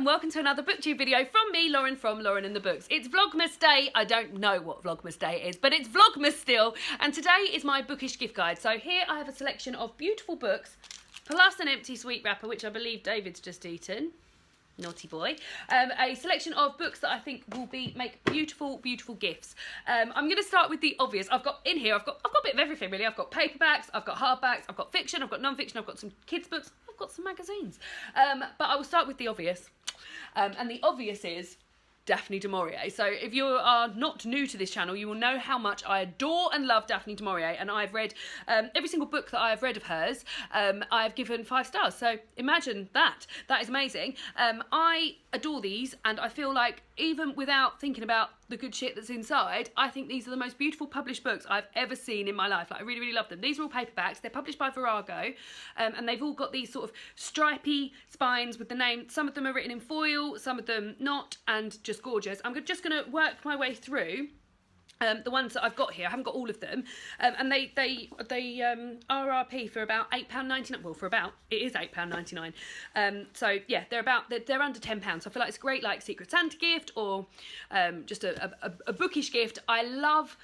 and welcome to another booktube video from me, Lauren, from Lauren and the Books. It's Vlogmas Day. I don't know what Vlogmas Day is, but it's Vlogmas still, and today is my bookish gift guide. So here I have a selection of beautiful books, plus an empty sweet wrapper, which I believe David's just eaten. Naughty boy. A selection of books that I think will make beautiful, beautiful gifts. I'm going to start with the obvious. I've got a bit of everything really. I've got paperbacks, I've got hardbacks, I've got fiction, I've got non-fiction, I've got some kids books, I've got some magazines. But I will start with the obvious. And the obvious is Daphne Du Maurier. So if you are not new to this channel, you will know how much I adore and love Daphne Du Maurier, and I've read every single book that I have read of hers. I've given 5 stars, so imagine that. That is amazing. I adore these, and I feel like even without thinking about the good shit that's inside, I think these are the most beautiful published books I've ever seen in my life. Like, I really, really love them. These are all paperbacks. They're published by Virago, and they've all got these sort of stripy spines with the name. Some of them are written in foil, some of them not, and just gorgeous. I'm just going to work my way through the ones that I've got here. I haven't got all of them, and they RRP for about £8.99. Well, it is £8.99. So yeah, they're under £10. So I feel like it's a great like Secret Santa gift or just a bookish gift. I love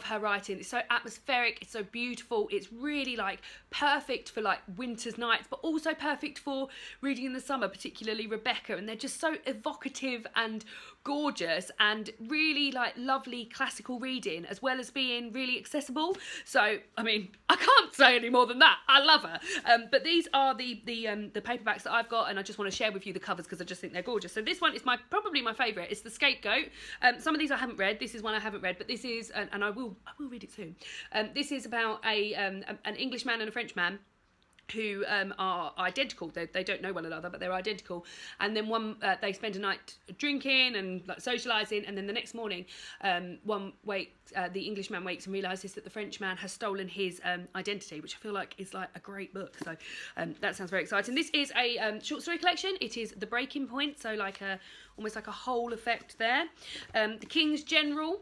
her writing. It's so atmospheric. It's so beautiful. It's really like perfect for like winter's nights, but also perfect for reading in the summer, particularly Rebecca. And they're just so evocative and gorgeous and really like lovely classical reading, as well as being really accessible. So I mean, I can't say any more than that. I love her. But these are the paperbacks that I've got, and I just want to share with you the covers because I just think they're gorgeous. So this one is probably my favourite. It's the Scapegoat. Some of these I haven't read. This is one I haven't read, but this is, and I will read it soon. This is about an Englishman and a Frenchman who are identical. They don't know one another, but they're identical. And then they spend a night drinking and like socialising, and then the next morning the Englishman wakes and realises that the Frenchman has stolen his identity, which I feel like is like a great book. So that sounds very exciting. This is a short story collection. It is The Breaking Point, so like almost like a whole effect there. The King's General,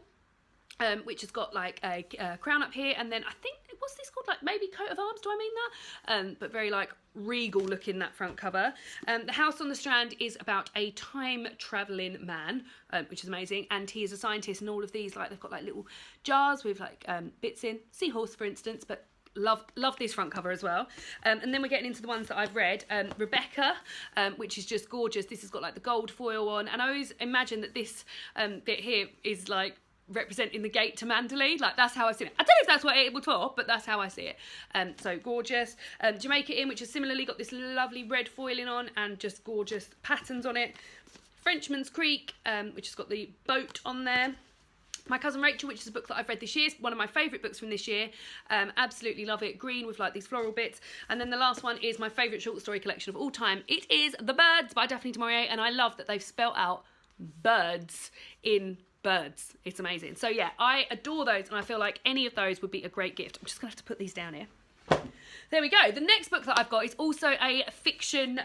which has got like a crown up here, and then I think, what's this called, like maybe coat of arms, do I mean that? But very like regal looking, that front cover. The House on the Strand is about a time travelling man, which is amazing, and he is a scientist, and all of these, like, they've got like little jars with like bits in, seahorse for instance, but love this front cover as well. And then we're getting into the ones that I've read. Rebecca, which is just gorgeous. This has got like the gold foil on, and I always imagine that this bit here is like representing the gate to Mandalay. Like, that's how I see it. I don't know if that's what it will talk, but that's how I see it. So gorgeous. Jamaica Inn, which has similarly got this lovely red foiling on and just gorgeous patterns on it. Frenchman's Creek, which has got the boat on there. My Cousin Rachel, which is a book that I've read this year, one of my favourite books from this year. Absolutely love it. Green with like these floral bits. And then the last one is my favourite short story collection of all time. It is The Birds by Daphne Du Maurier, and I love that they've spelt out birds in birds. It's amazing. So yeah, I adore those, and I feel like any of those would be a great gift. I'm just gonna have to put these down here. There we go. The next book that I've got is also a fiction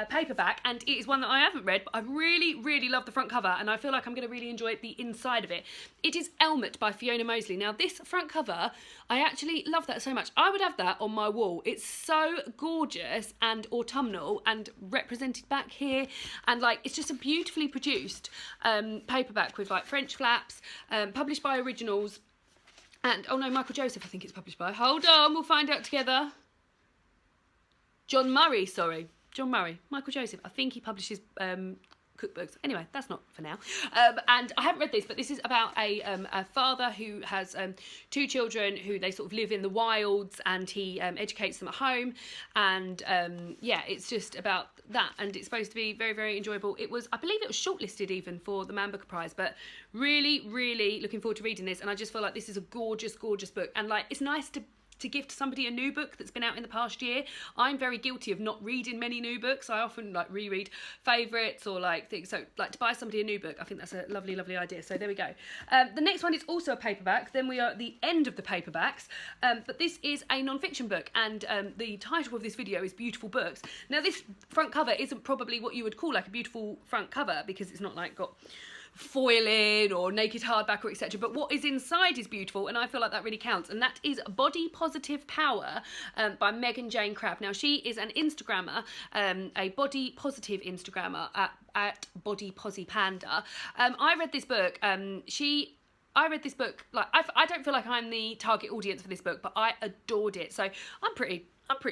paperback, and it is one that I haven't read, but I really, really love the front cover, and I feel like I'm going to really enjoy the inside of it. It is Elmet by Fiona Mosley. Now, this front cover, I actually love that so much. I would have that on my wall. It's so gorgeous and autumnal and represented back here, and like, it's just a beautifully produced paperback with like French flaps, published by Originals. And, oh no, Michael Joseph, I think it's published by. Hold on, we'll find out together. John Murray, sorry. John Murray. Michael Joseph, I think he publishes cookbooks. Anyway, that's not for now. And I haven't read this, but this is about a father who has 2 children who they sort of live in the wilds, and he educates them at home. And yeah, it's just about that, and it's supposed to be very, very enjoyable. I believe it was shortlisted even for the Man Booker Prize, but really, really looking forward to reading this. And I just feel like this is a gorgeous, gorgeous book, and like, it's nice to gift somebody a new book that's been out in the past year. I'm very guilty of not reading many new books. I often like reread favourites or like things. So like, to buy somebody a new book, I think that's a lovely, lovely idea. So there we go. The next one is also a paperback. Then we are at the end of the paperbacks. But this is a non-fiction book, and the title of this video is Beautiful Books. Now, this front cover isn't probably what you would call like a beautiful front cover, because it's not like got foiling or naked hardback or etc. But what is inside is beautiful, and I feel like that really counts. And that is Body Positive Power by Megan Jane Crabb. Now, she is an Instagrammer, a body positive Instagrammer at Body Posy Panda. I read this book. I read this book, like, I don't feel like I'm the target audience for this book, but I adored it. So I'm pretty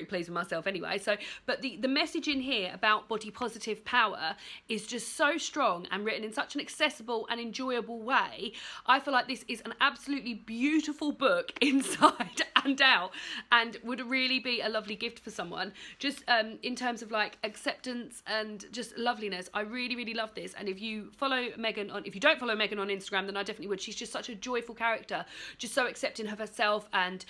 pleased with myself anyway. So, but the message in here about body positive power is just so strong and written in such an accessible and enjoyable way. I feel like this is an absolutely beautiful book inside and out, and would really be a lovely gift for someone, just in terms of like acceptance and just loveliness. I really love this. And if you follow Megan on, if you don't follow Megan on Instagram, then I definitely would. She's just such a joyful character, just so accepting of herself, and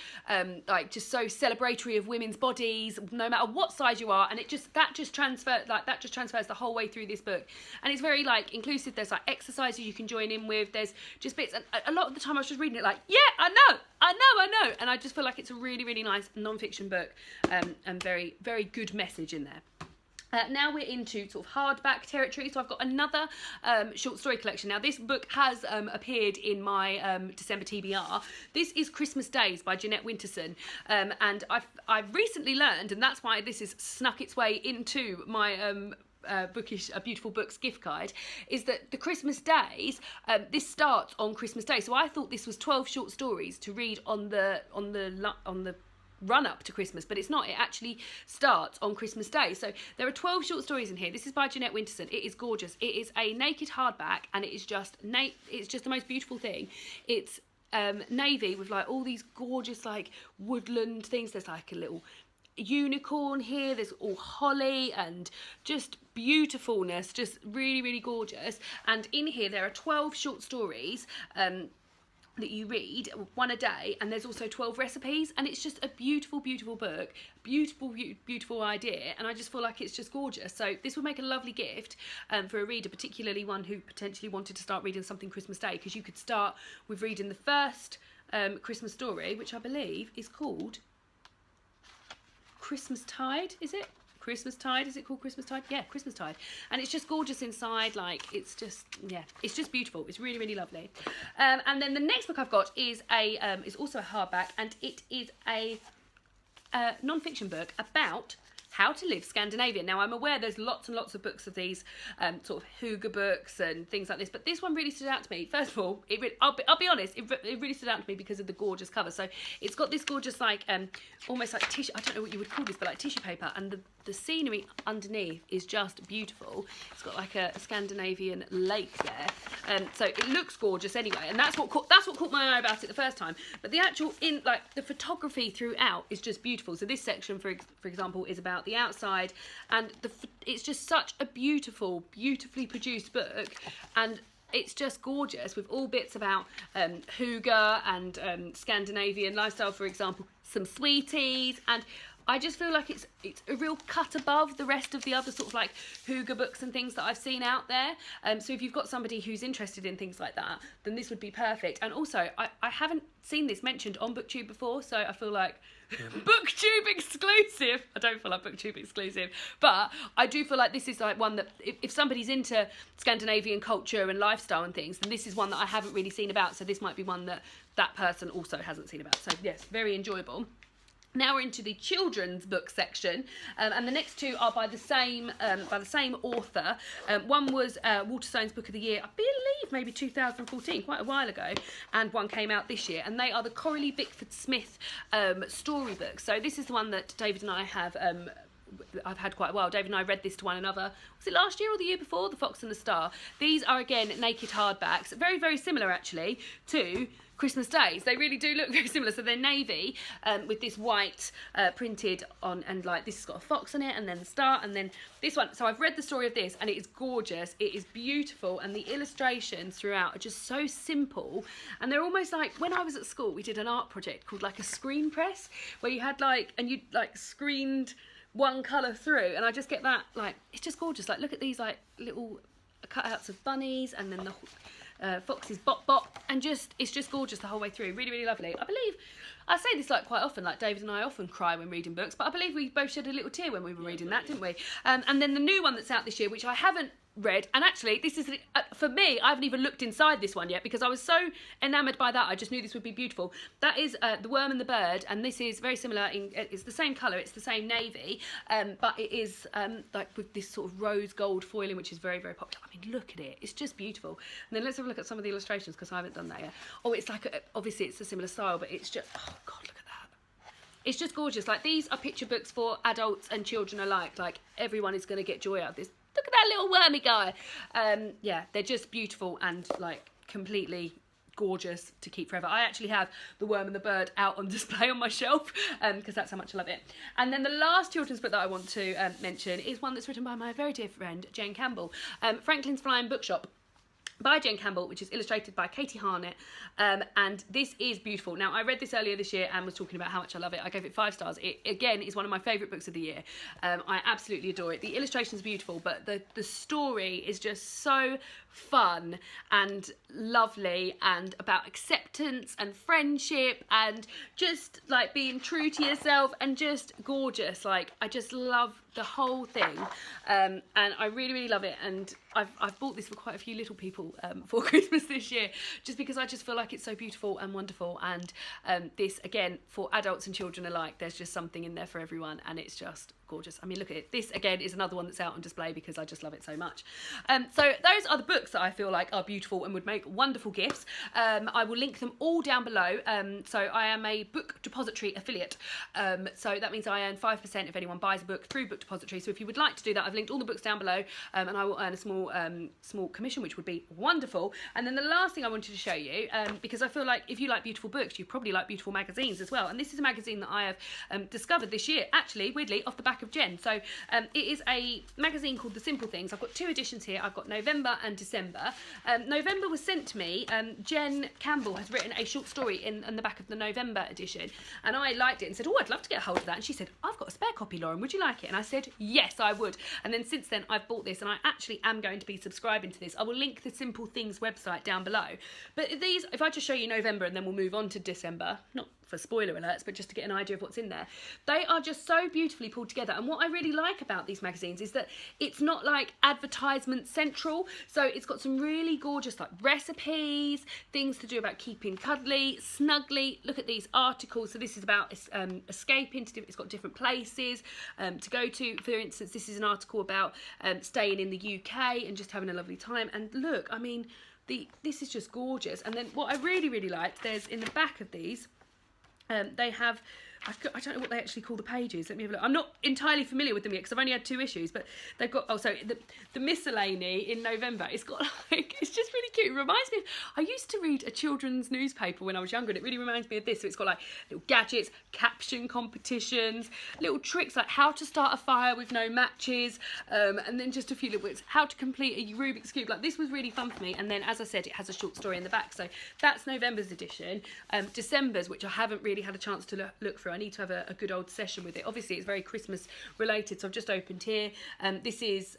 like just so celebratory of women's bodies, no matter what size you are. And that just transfers the whole way through this book. And it's very like inclusive. There's like exercises you can join in with, there's just bits, and a lot of the time I was just reading it like, yeah, I know, and I just feel like it's a really nice non-fiction book, and very good message in there. Now we're into sort of hardback territory, so I've got another short story collection. Now this book has appeared in my December TBR. This is Christmas Days by Jeanette Winterson, and I've recently learned, and that's why this has snuck its way into my bookish beautiful books gift guide, is that the Christmas Days, this starts on Christmas Day. So I thought this was 12 short stories to read on the run up to Christmas, but it's not. It actually starts on Christmas Day. So there are 12 short stories in here. This is by Jeanette Winterson. It is gorgeous. It is a naked hardback, and it is just the most beautiful thing. It's navy with like all these gorgeous like woodland things. There's like a little unicorn here, there's all holly and just beautifulness, just really gorgeous. And in here there are 12 short stories that you read, one a day, and there's also 12 recipes, and it's just a beautiful book, beautiful idea, and I just feel like it's just gorgeous. So this would make a lovely gift for a reader, particularly one who potentially wanted to start reading something Christmas Day, because you could start with reading the first Christmas story, which I believe is called Christmas Tide, is it? Christmas Tide, is it called Christmas Tide? Yeah, Christmas Tide. And it's just gorgeous inside, like, it's just, yeah, it's just beautiful. It's really lovely. And then the next book I've got is is also a hardback, and it is a non-fiction book about how to live Scandinavian. Now, I'm aware there's lots and lots of books of these sort of hygge books and things like this, but this one really stood out to me. First of all, I'll be honest, it really stood out to me because of the gorgeous cover. So it's got this gorgeous, like, almost like tissue, I don't know what you would call this, but like tissue paper, and the scenery underneath is just beautiful. It's got like a Scandinavian lake there, so it looks gorgeous anyway, and that's what caught my eye about it the first time. But the actual the photography throughout is just beautiful. So this section, for example, is about the outside, and it's just such a beautifully produced book, and it's just gorgeous with all bits about hygge and Scandinavian lifestyle, for example, some sweeties, and I just feel like it's a real cut above the rest of the other sort of like hygge books and things that I've seen out there. So if you've got somebody who's interested in things like that, then this would be perfect. And also, I haven't seen this mentioned on BookTube before, so I feel like BookTube exclusive. I don't feel like BookTube exclusive, but I do feel like this is like one that if somebody's into Scandinavian culture and lifestyle and things, then this is one that I haven't really seen about. So this might be one that person also hasn't seen about. So yes, very enjoyable. Now we're into the children's book section, and the next two are by the same author. One was Waterstone's Book of the Year, I believe maybe 2014, quite a while ago, and one came out this year, and they are the Coralie Bickford Smith storybooks. So this is the one that David and I have I've had quite a while. David and I read this to one another. Was it last year or the year before? The Fox and the Star. These are again naked hardbacks, very similar actually to Christmas Days. They really do look very similar. So they're navy with this white printed on, and like this has got a fox on it, and then the star, and then this one. So I've read the story of this, and it is gorgeous. It is beautiful, and the illustrations throughout are just so simple, and they're almost like, when I was at school, we did an art project called like a screen press, where you had like, and you like screened one colour through, and I just get that, like, it's just gorgeous. Like, look at these like little cutouts of bunnies, and then the fox's bop bop, and just, it's just gorgeous the whole way through. Really lovely. I believe I say this like quite often, like David and I often cry when reading books, but I believe we both shed a little tear when we were reading that, didn't we? And then the new one that's out this year, which I haven't read, and actually this is for me, I haven't even looked inside this one yet because I was so enamoured by that. I just knew this would be beautiful. That is The Worm and the Bird, and this is very similar. It's the same colour, it's the same navy, but it is like with this sort of rose gold foiling, which is very, very popular. I mean, look at it, it's just beautiful. And then let's have a look at some of the illustrations because I haven't done that yet. Oh, it's like obviously it's a similar style, but it's just, oh god, look at that. It's just gorgeous. Like, these are picture books for adults and children alike. Like, everyone is going to get joy out of this. Look at that little wormy guy. Yeah, they're just beautiful and like completely gorgeous to keep forever. I actually have The Worm and the Bird out on display on my shelf because that's how much I love it. And then the last children's book that I want to mention is one that's written by my very dear friend Jane Campbell, Franklin's Flying Bookshop by Jane Campbell, which is illustrated by Katie Harnett, and this is beautiful. Now, I read this earlier this year and was talking about how much I love it. I gave it 5 stars. It, again, is one of my favourite books of the year. I absolutely adore it. The illustration's beautiful, but the story is just so fun and lovely and about acceptance and friendship and just like being true to yourself and just gorgeous. Like, I just love the whole thing, and I really, really love it. And I've bought this for quite a few little people for Christmas this year, just because I just feel like it's so beautiful and wonderful. And this, again, for adults and children alike, there's just something in there for everyone, and it's just gorgeous. I mean, look at it. This, again, is another one that's out on display because I just love it so much. So those are the books that I feel like are beautiful and would make wonderful gifts. I will link them all down below. So I am a Book Depository affiliate. So that means I earn 5% if anyone buys a book through Book Depository. So if you would like to do that, I've linked all the books down below, and I will earn a small commission, which would be wonderful. And then the last thing I wanted to show you, because I feel like if you like beautiful books, you probably like beautiful magazines as well. And this is a magazine that I have discovered this year, actually, weirdly, off the back of Jen. So it is a magazine called The Simple Things. I've got 2 editions here. I've got November and December. November was sent to me. Jen Campbell has written a short story in the back of the November edition, and I liked it and said, oh, I'd love to get a hold of that. And she said, I've got a spare copy, Lauren, would you like it? And I said, yes, I would. And then since then I've bought this, and I actually am going to be subscribing to this. I will link the Simple Things website down below. But these, if I just show you November and then we'll move on to December, not for spoiler alerts, but just to get an idea of what's in there, they are just so beautifully pulled together. And what I really like about these magazines is that it's not like advertisement central. So it's got some really gorgeous like recipes, things to do about keeping cuddly, snuggly. Look at these articles. So this is about escaping to it's got different places to go to. For instance, this is an article about staying in the UK and just having a lovely time. And look, I mean, this is just gorgeous. And then what I really, really liked, there's in the back of these, they have, I don't know what they actually call the pages. Let me have a look. I'm not entirely familiar with them yet because I've only had 2 issues, but they've got, oh, so the miscellany in November, it's got like, it's just really cute. It reminds me of, I used to read a children's newspaper when I was younger, and it really reminds me of this. So it's got like little gadgets, caption competitions, little tricks like how to start a fire with no matches, and then just a few little bits, how to complete a Rubik's Cube. Like, this was really fun for me. And then, as I said, it has a short story in the back. So that's November's edition. December's, which I haven't really had a chance to look through. I need to have a good old session with it. Obviously, it's very Christmas related, so I've just opened here. This is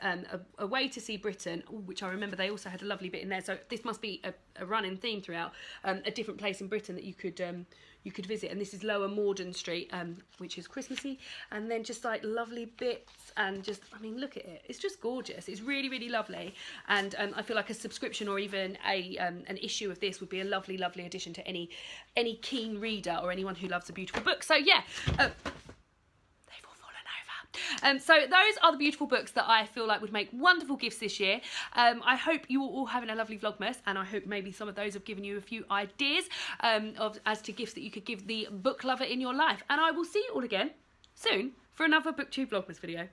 a way to see Britain, which I remember they also had a lovely bit in there. So this must be a running theme throughout, a different place in Britain that you could visit. And this is Lower Morden Street, which is Christmassy, and then just like lovely bits, and just, I mean, look at it. It's just gorgeous. It's really, really lovely. And I feel like a subscription or even an issue of this would be a lovely, lovely addition to any keen reader or anyone who loves a beautiful book. So yeah. They've all fallen over. So those are the beautiful books that I feel like would make wonderful gifts this year. I hope you are all having a lovely Vlogmas, and I hope maybe some of those have given you a few ideas as to gifts that you could give the book lover in your life. And I will see you all again soon for another BookTube Vlogmas video.